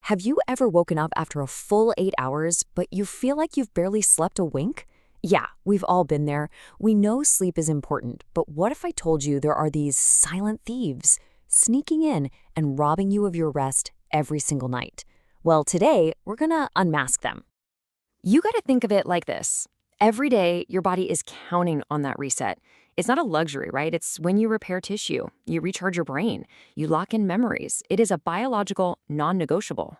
Have you ever woken up after a full 8 hours, but you feel like you've barely slept a wink? Yeah, we've all been there. We know sleep is important, but what if I told you there are these silent thieves sneaking in and robbing you of your rest every single night? Well, today, we're gonna unmask them. You gotta think of it like this. Every day, your body is counting on that reset. It's not a luxury, right? It's when you repair tissue, you recharge your brain, you lock in memories. It is a biological non-negotiable.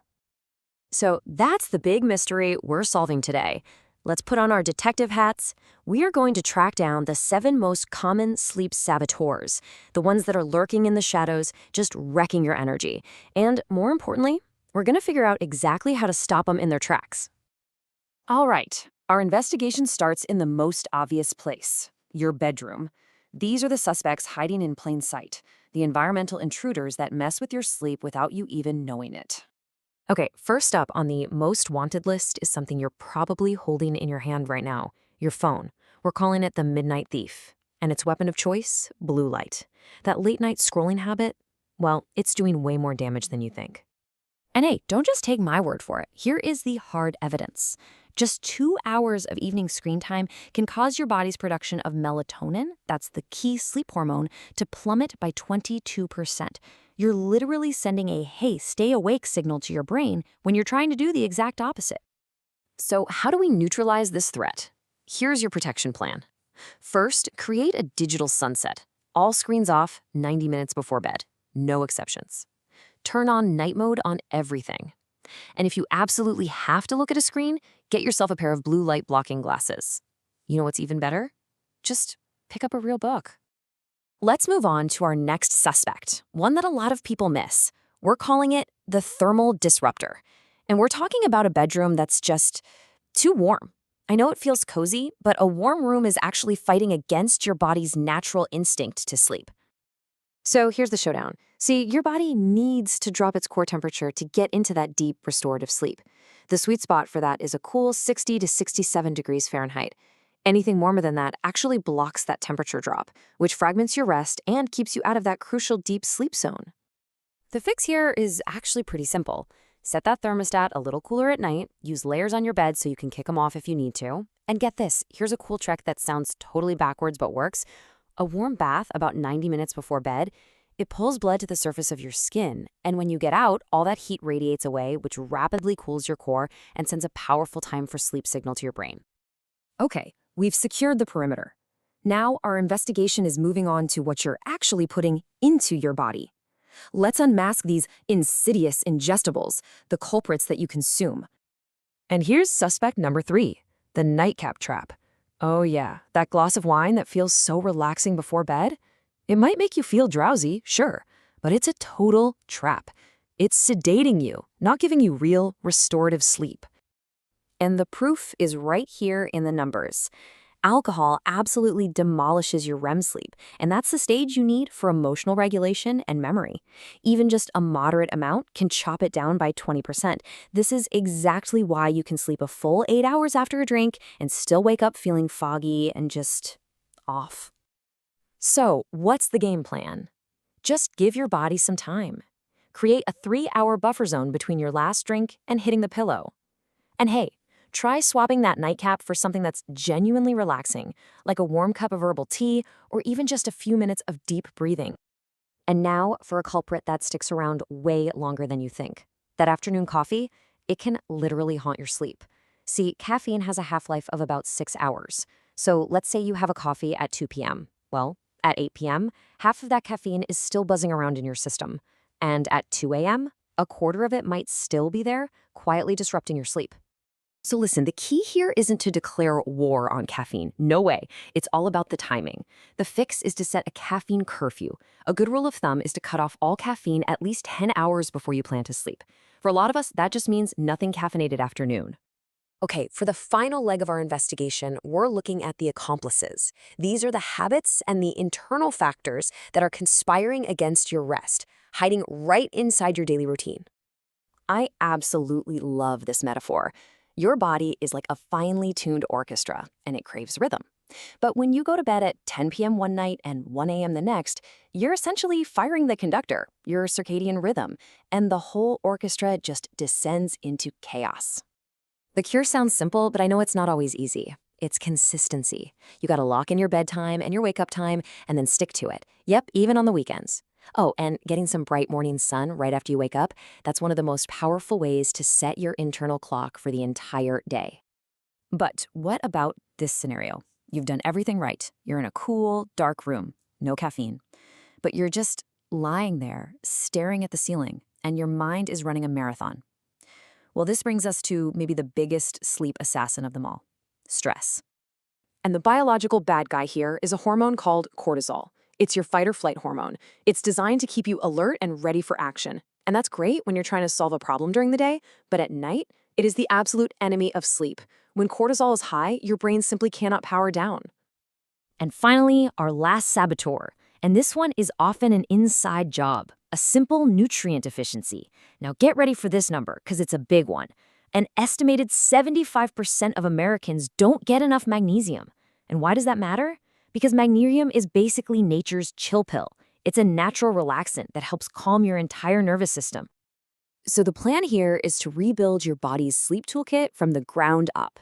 So that's the big mystery we're solving today. Let's put on our detective hats. We are going to track down the 7 most common sleep saboteurs, the ones that are lurking in the shadows, just wrecking your energy. And more importantly, we're going to figure out exactly how to stop them in their tracks. All right, our investigation starts in the most obvious place, your bedroom. These are the suspects hiding in plain sight, the environmental intruders that mess with your sleep without you even knowing it. Okay, first up on the most wanted list is something you're probably holding in your hand right now, your phone. We're calling it the midnight thief. And its weapon of choice, blue light. That late night scrolling habit, well, it's doing way more damage than you think. And hey, don't just take my word for it. Here is the hard evidence. Just 2 hours of evening screen time can cause your body's production of melatonin, that's the key sleep hormone, to plummet by 22%. You're literally sending a hey, stay awake signal to your brain when you're trying to do the exact opposite. So how do we neutralize this threat? Here's your protection plan. First, create a digital sunset. All screens off 90 minutes before bed. No exceptions. Turn on night mode on everything. And if you absolutely have to look at a screen, get yourself a pair of blue light blocking glasses. You know what's even better? Just pick up a real book. Let's move on to our next suspect, one that a lot of people miss. We're calling it the thermal disruptor. And we're talking about a bedroom that's just too warm. I know it feels cozy, but a warm room is actually fighting against your body's natural instinct to sleep. So here's the showdown. See, your body needs to drop its core temperature to get into that deep restorative sleep. The sweet spot for that is a cool 60 to 67 degrees Fahrenheit. Anything warmer than that actually blocks that temperature drop, which fragments your rest and keeps you out of that crucial deep sleep zone. The fix here is actually pretty simple. Set that thermostat a little cooler at night, use layers on your bed so you can kick them off if you need to. And get this, here's a cool trick that sounds totally backwards but works. A warm bath about 90 minutes before bed, it pulls blood to the surface of your skin, and when you get out, all that heat radiates away, which rapidly cools your core and sends a powerful time for sleep signal to your brain. Okay, we've secured the perimeter. Now our investigation is moving on to what you're actually putting into your body. Let's unmask these insidious ingestibles, the culprits that you consume. And here's suspect number 3, the nightcap trap. Oh yeah, that glass of wine that feels so relaxing before bed? It might make you feel drowsy, sure, but it's a total trap. It's sedating you, not giving you real restorative sleep. And the proof is right here in the numbers. Alcohol absolutely demolishes your REM sleep, and that's the stage you need for emotional regulation and memory. Even just a moderate amount can chop it down by 20%. This is exactly why you can sleep a full 8 hours after a drink and still wake up feeling foggy and just off. So, what's the game plan? Just give your body some time. Create a 3-hour buffer zone between your last drink and hitting the pillow. And hey, try swapping that nightcap for something that's genuinely relaxing, like a warm cup of herbal tea or even just a few minutes of deep breathing. And now for a culprit that sticks around way longer than you think. That afternoon coffee, it can literally haunt your sleep. See, caffeine has a half-life of about 6 hours. So let's say you have a coffee at 2 p.m. Well, at 8 p.m., half of that caffeine is still buzzing around in your system. And at 2 a.m., a quarter of it might still be there, quietly disrupting your sleep. So listen, the key here isn't to declare war on caffeine. No way. It's all about the timing. The fix is to set a caffeine curfew. A good rule of thumb is to cut off all caffeine at least 10 hours before you plan to sleep. For a lot of us, that just means nothing caffeinated after noon. Okay, for the final leg of our investigation, we're looking at the accomplices. These are the habits and the internal factors that are conspiring against your rest, hiding right inside your daily routine. I absolutely love this metaphor. Your body is like a finely tuned orchestra, and it craves rhythm. But when you go to bed at 10 p.m. one night and 1 a.m. the next, you're essentially firing the conductor, your circadian rhythm, and the whole orchestra just descends into chaos. The cure sounds simple, but I know it's not always easy. It's consistency. You gotta lock in your bedtime and your wake up time and then stick to it. Yep, even on the weekends. Oh, and getting some bright morning sun right after you wake up, that's one of the most powerful ways to set your internal clock for the entire day. But what about this scenario? You've done everything right. You're in a cool, dark room, no caffeine. But you're just lying there, staring at the ceiling, and your mind is running a marathon. Well, this brings us to maybe the biggest sleep assassin of them all, stress. And the biological bad guy here is a hormone called cortisol. It's your fight or flight hormone. It's designed to keep you alert and ready for action. And that's great when you're trying to solve a problem during the day, but at night, it is the absolute enemy of sleep. When cortisol is high, your brain simply cannot power down. And finally, our last saboteur. And this one is often an inside job, a simple nutrient deficiency. Now get ready for this number, because it's a big one. An estimated 75% of Americans don't get enough magnesium. And why does that matter? Because magnesium is basically nature's chill pill. It's a natural relaxant that helps calm your entire nervous system. So the plan here is to rebuild your body's sleep toolkit from the ground up.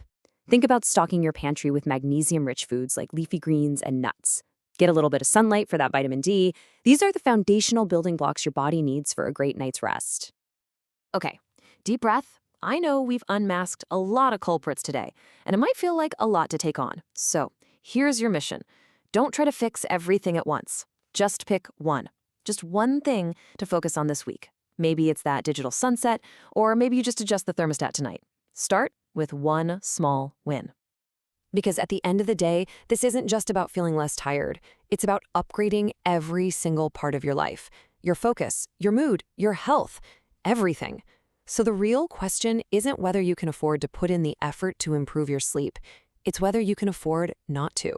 Think about stocking your pantry with magnesium-rich foods like leafy greens and nuts. Get a little bit of sunlight for that vitamin D. These are the foundational building blocks your body needs for a great night's rest. Okay, deep breath. I know we've unmasked a lot of culprits today, and it might feel like a lot to take on. So here's your mission. Don't try to fix everything at once. Just pick one. Just one thing to focus on this week. Maybe it's that digital sunset, or maybe you just adjust the thermostat tonight. Start with one small win. Because at the end of the day, this isn't just about feeling less tired. It's about upgrading every single part of your life. Your focus, your mood, your health, everything. So the real question isn't whether you can afford to put in the effort to improve your sleep. It's whether you can afford not to.